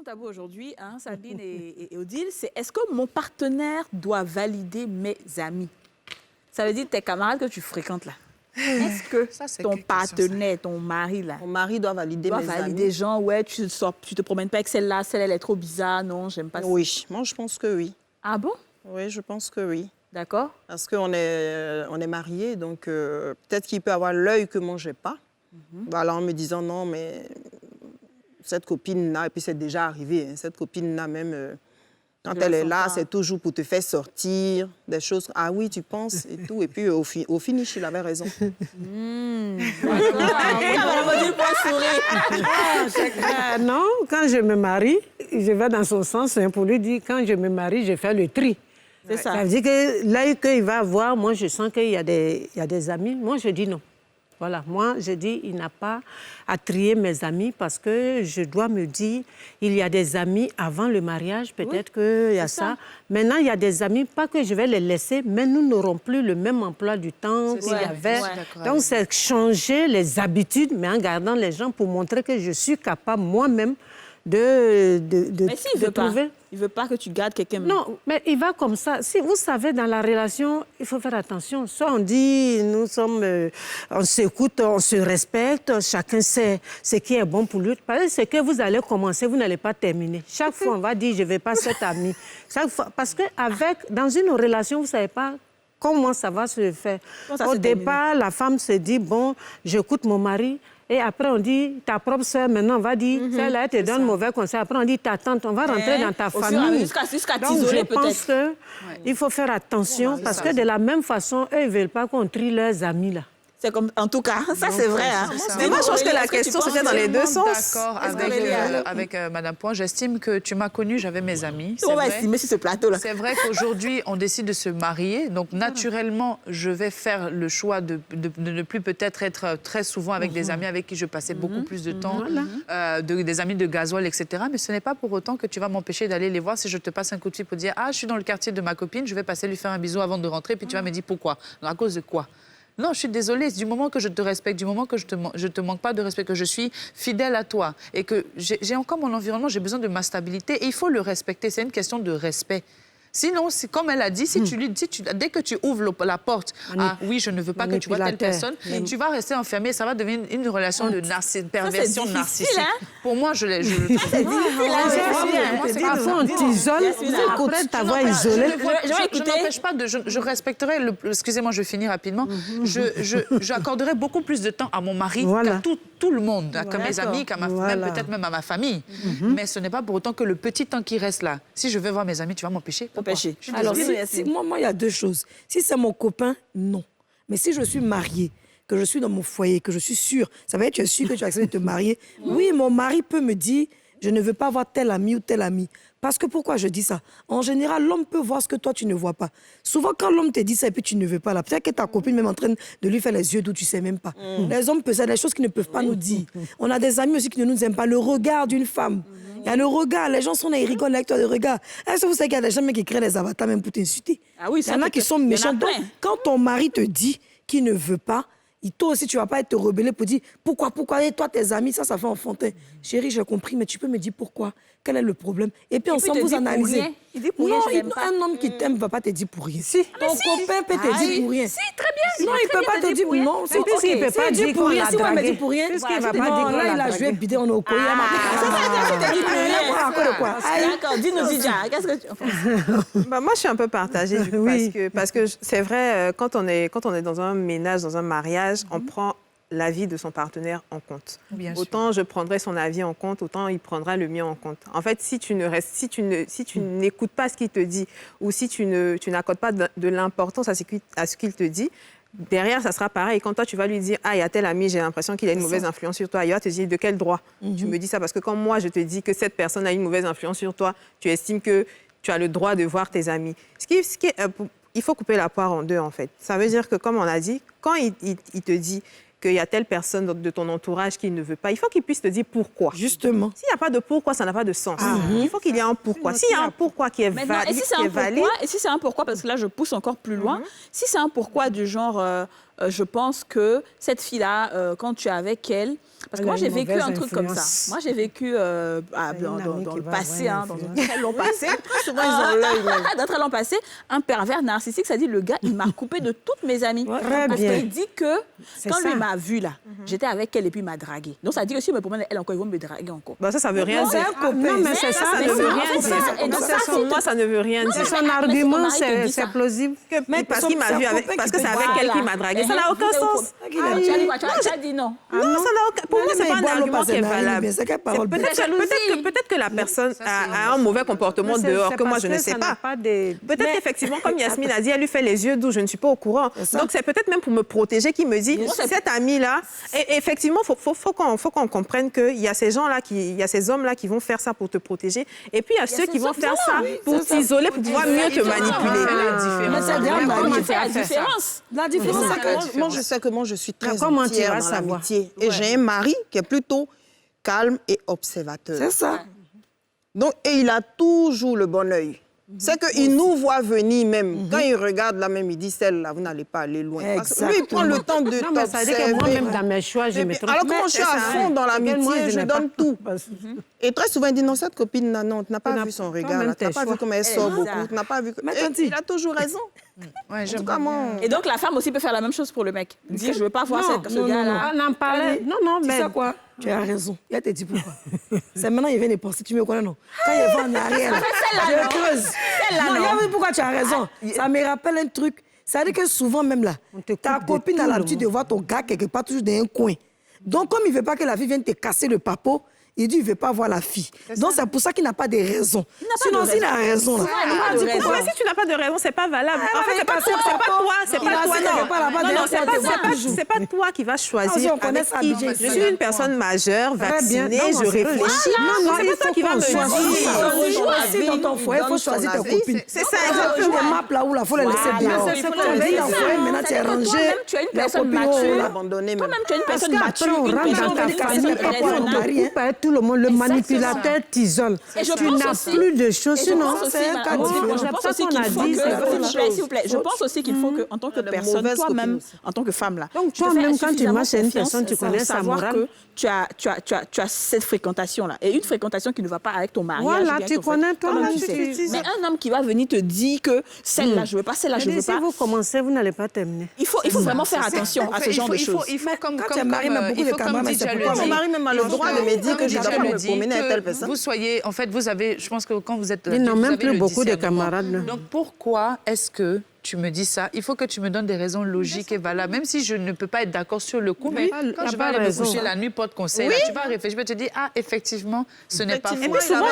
question tabou aujourd'hui, hein, Sabine et Odile, c'est est-ce que mon partenaire doit valider mes amis? Ça veut dire tes camarades que tu fréquentes là. Est-ce que ton partenaire, ton mari là, mon mari doit valider mes amis? Des gens, ouais, tu te promènes pas avec celle-là, celle elle est trop bizarre, non, j'aime pas ça. Oui, moi je pense que oui. Ah bon? Oui, je pense que oui. D'accord. Parce qu'on est mariés, donc peut-être qu'il peut avoir l'œil que moi j'ai pas. Voilà, en me disant non, mais cette copine-là, et puis c'est déjà arrivé, hein, cette copine-là même, quand elle est là, c'est toujours pour te faire sortir des choses. Ah oui, tu penses et tout. Et puis au finish, il avait raison. Non, quand je me marie, je vais dans son sens hein, pour lui dire quand je me marie, je fais le tri. C'est ça. Ça veut dire que là qu'il va avoir, moi je sens qu'il y a des amis. Moi je dis non. Voilà, moi je dis il n'a pas à trier mes amis parce que je dois me dire il y a des amis avant le mariage, peut-être qu'il y a ça. Maintenant il y a des amis, pas que je vais les laisser, mais nous n'aurons plus le même emploi du temps qu'il y avait. Donc c'est changer les habitudes, mais en gardant les gens pour montrer que je suis capable moi-même de mais s'il veut trouver... pas, il veut pas que tu gardes quelqu'un. Non, mais il va comme ça. Si vous savez, dans la relation, il faut faire attention. Soit on dit, nous sommes, on s'écoute, on se respecte, chacun sait ce qui est bon pour lui. Parce que ce que vous allez commencer, vous n'allez pas terminer. Chaque fois, on va dire, je ne vais pas cet ami. Chaque fois, parce que dans une relation, vous ne savez pas comment ça va se faire. Au départ, la femme se dit, bon, j'écoute mon mari. Et après, on dit, ta propre soeur, maintenant, on va dire, celle-là, elle te donne mauvais conseil. Après, on dit, ta tante, on va rentrer dans ta famille. Jusqu'à Donc, t'isoler, je pense qu'il faut faire attention parce que de la même façon, eux, ils ne veulent pas qu'on trie leurs amis, là. C'est comme, en tout cas, ça c'est vrai. Hein. Mais moi, je pense que la question, c'était dans les deux sens. D'accord avec Madame Point. J'estime que tu m'as connue, j'avais mes amis. On va estimer sur ce plateau-là. C'est vrai qu'aujourd'hui, on décide de se marier. Donc, naturellement, je vais faire le choix de ne plus peut-être être très souvent avec des amis avec qui je passais beaucoup plus de temps, des amis de gasoil, etc. Mais ce n'est pas pour autant que tu vas m'empêcher d'aller les voir si je te passe un coup de fil pour dire « Ah, je suis dans le quartier de ma copine, je vais passer lui faire un bisou avant de rentrer. » Puis tu vas me dire « Pourquoi ?» À cause de quoi? Non, je suis désolée. Du moment que je te respecte, du moment que je te manque pas de respect, que je suis fidèle à toi et que j'ai encore mon environnement, j'ai besoin de ma stabilité et il faut le respecter. C'est une question de respect. Sinon, comme elle a dit, si tu lui dis, dès que tu ouvres la porte, ah oui, je ne veux pas que tu vois telle personne, tu vas rester enfermé, ça va devenir une relation de perversion narcissique. Hein? Pour moi, je le trouve. C'est difficile. Parfois, on t'isole, après t'avoir isolé. Je n'empêche pas je respecterai, excusez-moi, je finis rapidement, j'accorderai beaucoup plus de temps à mon mari qu'à tout le monde, qu'à mes amis, peut-être même à ma famille. Mais ce n'est pas pour autant que le petit temps qui reste là, si je veux voir mes amis, tu vas m'empêcher. Alors, moi, il y a deux choses. Si c'est mon copain, non. Mais si je suis mariée, que je suis dans mon foyer, que je suis sûre, ça veut dire que tu es sûre que tu acceptes de te marier. Oui, mon mari peut me dire, je ne veux pas voir tel ami ou tel ami. Parce que pourquoi je dis ça? En général, l'homme peut voir ce que toi, tu ne vois pas. Souvent, quand l'homme te dit ça et puis tu ne veux pas, là, peut-être que ta copine est même en train de lui faire les yeux d'où tu ne sais même pas. Les hommes peuvent faire des choses qu'ils ne peuvent pas nous dire. On a des amis aussi qui ne nous aiment pas. Le regard d'une femme. Il y a le regard. Les gens sont là, ils rigolent avec toi, le regard. Est-ce que vous savez qu'il y a des gens qui créent des avatars même pour t'insulter? Ah oui, il y en a qui sont méchants. Donc, quand ton mari te dit qu'il ne veut pas, toi aussi, tu ne vas pas être rebellé pour dire pourquoi, et toi, tes amis, ça fait enfantin. Chérie, j'ai compris, mais tu peux me dire pourquoi? Quel est le problème? Et puis, ensemble, vous analysez. Il dit pour rien, un homme qui t'aime ne va pas te dire pour rien. Si. Ton copain peut te dire pour rien. Si, très bien. Non, il ne peut pas te dire pour rien. Non, c'est parce qu'il ne peut pas dire pour rien. Si on me dit pour rien, puisqu'il ne va pas dire là, il a joué bidé, on est au courrier. D'accord, dis-nous, Didia, qu'est-ce que tu... Moi, je suis un peu partagée, du coup, parce que c'est vrai, quand on est dans un ménage, dans un mariage, on prend l'avis de son partenaire en compte. Autant je prendrai son avis en compte, autant il prendra le mien en compte. En fait, si tu n'écoutes pas ce qu'il te dit ou si tu n'accordes pas de l'importance à ce qu'il te dit, derrière, ça sera pareil. Quand toi, tu vas lui dire « Ah, il y a tel ami, j'ai l'impression qu'il a une mauvaise influence sur toi. » Il va te dire « De quel droit tu me dis ça? » Parce que quand moi, je te dis que cette personne a une mauvaise influence sur toi, tu estimes que tu as le droit de voir tes amis. Il faut couper la poire en deux, en fait. Ça veut dire que, comme on a dit, quand il te dit qu'il y a telle personne de ton entourage qui ne veut pas, il faut qu'il puisse te dire pourquoi. Justement. S'il n'y a pas de pourquoi, ça n'a pas de sens. Il faut qu'il y ait un pourquoi. S'il y a un pourquoi qui est valide, et si c'est un pourquoi, parce que là, je pousse encore plus loin, si c'est un pourquoi du genre, je pense que cette fille-là, quand tu es avec elle, parce que moi, j'ai vécu un truc comme ça. Moi, j'ai vécu dans le passé, dans un très long passé. Souvent, ils ont l'œil. Dans un très long passé, un pervers narcissique, ça dit, le gars, il m'a coupé de toutes mes amies. Parce qu'il dit que quand lui m'a vu, là, j'étais avec elle et puis il m'a dragué. Donc, ça dit que si je me promène elle encore, ils vont me draguer encore. Ça veut rien dire. Non, mais c'est ça, ça ne veut rien dire. Moi, ça ne veut rien dire. Son argument, c'est plausible. Parce qu'il m'a vu parce que c'est avec elle qu'il m'a dragué. Ça n'a aucun sens. Tu as dit non. Non, ça n'a aucun. Pour moi, c'est pas un argument qui est valable. Peut-être que la personne a un mauvais comportement dehors que moi je ne sais pas. Peut-être qu'effectivement, comme Yasmine a dit, elle lui fait les yeux doux, je ne suis pas au courant. Donc c'est peut-être même pour me protéger qu'il me dit, cette amie-là, et effectivement, faut qu'on comprenne qu'il y a ces gens-là, il y a ces hommes-là qui vont faire ça pour te protéger, et puis il y a ceux qui vont faire ça pour t'isoler, pour pouvoir mieux te manipuler. Mais c'est la différence. La différence, c'est que moi, je sais que moi, je suis très entière dans l'amitié. Et j'ai un mari qui est plutôt calme et observateur. C'est ça. Donc, et il a toujours le bon œil. C'est qu'il nous voit venir même. Quand il regarde là même, il dit, celle-là, vous n'allez pas aller loin. Parce que lui, il prend le temps de t'observer. Ça veut dire que moi-même, dans mes choix, je me trompe. Alors que moi, je suis à fond dans l'amitié, je donne tout. Et très souvent, il dit, non, cette copine, non, tu n'as pas vu son regard, tu n'as pas vu comment elle sort beaucoup, tu n'as pas vu... Il a toujours raison. Et donc, la femme aussi peut faire la même chose pour le mec. Dire, je ne veux pas voir ce gars-là. On en parlait. Non, mais... Tu sais quoi? Tu as raison. Il te dit pourquoi. C'est maintenant qu'il vient de penser. Tu me connais, non? Quand il va en arrière, je creuse. Non, il y a vu pourquoi tu as raison. Ça me rappelle un truc. Ça veut dire que souvent, même là, ta copine a l'habitude de voir ton gars quelque part, toujours dans un coin. Donc, comme il ne veut pas que la fille vienne te casser le papo, il dit qu'il ne veut pas voir la fille. Donc, c'est pour ça qu'il n'a pas de raison. Sinon, s'il a raison, là. Si tu n'as pas de raison, c'est pas valable. En fait, c'est pas toi, c'est pas toi qui vas choisir. Je suis une personne majeure, vaccinée, je réfléchis. Non, c'est pas toi qui vas me choisir. Dans ton foyer, il faut choisir ta copine. C'est ça, exactement. Tu map là où il faut la laisser bien. Maintenant, tu es rangé. Tu es une personne mature. Toi-même, tu es une personne mature. Tout le monde, le manipulateur t'isole. Tu n'as plus de choses. Sinon, c'est un cas différent. Je pense aussi qu'il faut que, en tant que personne, toi-même, en tant que femme là, donc toi-même quand tu marches chez une personne, tu connais sa morale. Que tu as cette fréquentation là, et une fréquentation qui ne va pas avec ton mariage. Voilà, tu connais toi-même. Mais un homme qui va venir te dire que celle-là je veux pas, celle-là je veux pas. Si vous commencez, vous n'allez pas terminer. Il faut vraiment faire attention à ce genre de choses. Il faut comme mon mari même a le droit de me dire que je dois pas me promener avec telle personne. Vous soyez, en fait, vous avez, je pense que quand vous êtes... Ils n'ont même plus beaucoup de camarades. Donc pourquoi est-ce que tu me dis ça? Il faut que tu me donnes des raisons logiques et valables. Même si je ne peux pas être d'accord sur le coup, mais quand je vais aller me coucher la nuit, pas de conseil, là, tu vas réfléchir, je vais te dire, ah, effectivement, ce n'est pas faux. Et puis souvent,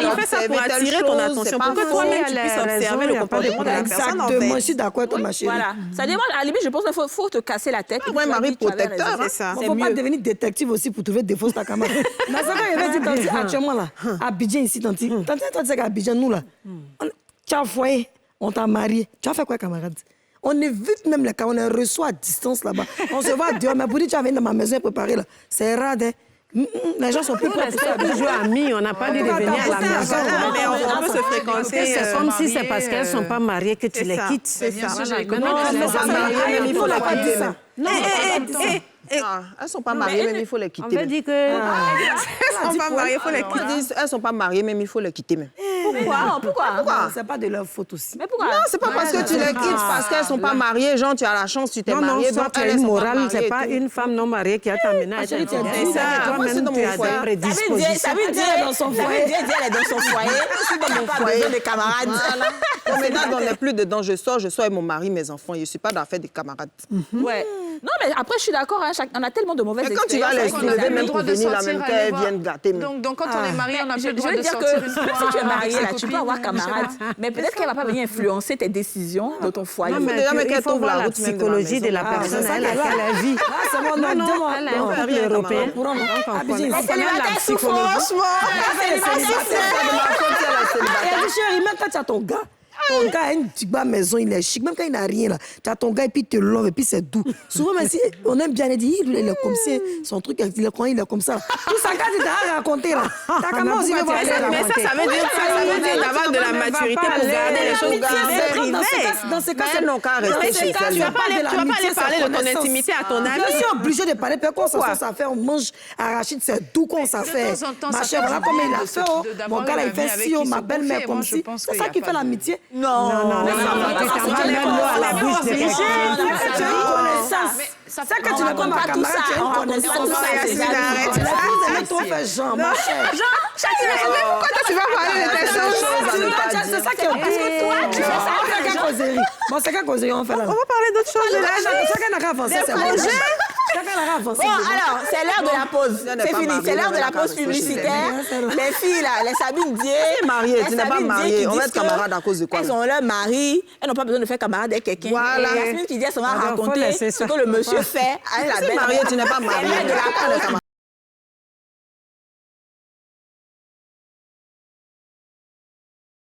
il fait ça pour attirer ton attention, pour que toi-même, tu puisses observer le comportement de la personne. Exactement, je suis d'accord avec toi, ma chérie. Voilà. Ça dit, à la limite, je pense qu'il faut te casser la tête. Ouais, mari protecteur, c'est ça. Il ne faut pas devenir détective aussi pour trouver des fausses ta camarade. Mais ça, quand il va dire, Tanti, actuellement, là, à Abidjan, ici, Tanti, toi, tu sais qu'à Abidjan, nous, là, tu as foyer. On t'a marié. Tu as fait quoi, camarade? On évite même les cas, on les reçoit à distance là-bas. On se voit dehors, mais pour dire tu vas venir dans ma maison préparée là, c'est rare. Les gens sont plus prêts. On joue amis, on n'a pas dit de venir à la maison. Mais on peut se fréquenter. C'est comme si c'est parce qu'elles ne sont pas mariées que tu les quittes. C'est ça. Il faut la quitter. Non, elles ne sont pas mariées, même il faut les quitter. On veut dire que... Elles ne sont pas mariées, il faut les quitter. Elles ne sont pas mariées, même il faut les quitter. Pourquoi? C'est pas de leur faute aussi. Mais pourquoi? Non, c'est pas parce que tu les quittes, parce qu'elles ne sont pas mariées. Genre, tu as la chance, tu t'es mariée. Non, tu as une morale, c'est pas une femme non mariée qui a t'amené à être mariée. Toi-même, tu as des prédispositions. Ça veut dire elle est dans son foyer. Elle est dans son foyer. Je suis dans mon foyer. Des camarades. Maintenant, on n'est plus dedans. Je sors avec mon mari, mes enfants. Je ne suis pas dans la fête des camarades. Ouais. Non, mais après, je suis d'accord. On a tellement de mauvaises expériences. Mais quand tu vas les soulever, même pour venir là, même qu'elles viennent gâter. Donc, quand on est marié, on a plus le droit de sortir. Si tu es marié, là, tu peux avoir camarade. Mais peut-être qu'elle ne va pas venir influencer tes décisions de ton foyer. Non, mais il faut voir la psychologie de la personne. Elle a vie. C'est mon nom. Elle a un peuple européen. Franchement. Chérie, même quand tu as ton gars, ton gars a une tigba maison, il est chic. Même quand il n'a rien, là, tu as ton gars et puis il te love et puis c'est doux. Souvent, même si on aime bien, il dit, il est comme ça, son truc, il est comme ça. Tout ça, quand tu t'as raconté, là. T'as comment aussi le voir. Mais ça veut dire d'avoir de la maturité pour garder les choses. Dans ce cas, c'est non qu'à rester chez elle. Tu vas pas aller parler de ton intimité à ton ami. Je suis obligée de parler. Quand ça fait, on mange arachide, c'est doux qu'on ça fait. Ma chère, voilà comment il a fait. Mon gars, là, il fait si, ma belle-mère comme si. C'est ça qui fait l'amitié. Non. C'est que tu ne connais pas tout ça. On connaît ça. Pourquoi tu vas parler de tes choses? C'est ça qui est. Est-ce que toi, tu fais ça? Bon, c'est qu'à causerie, on fait là. On va parler d'autres choses. Chacun n'a qu'à avancer. C'est bon. Chacun n'a qu'à avancer. Bon, alors, c'est l'heure de la pause. C'est fini. C'est l'heure de la pause publicitaire. Les filles, là, les Sabine Dié. Tu n'es pas mariée. On va être camarades à cause de quoi? Elles ont leur mari. Elles n'ont pas besoin de faire camarade avec quelqu'un. Voilà. Et Yasmine qui dit, elle s'en va raconter ce que le monsieur fait. Elle est mariée, tu n'es pas mariée. Elle est de la pause.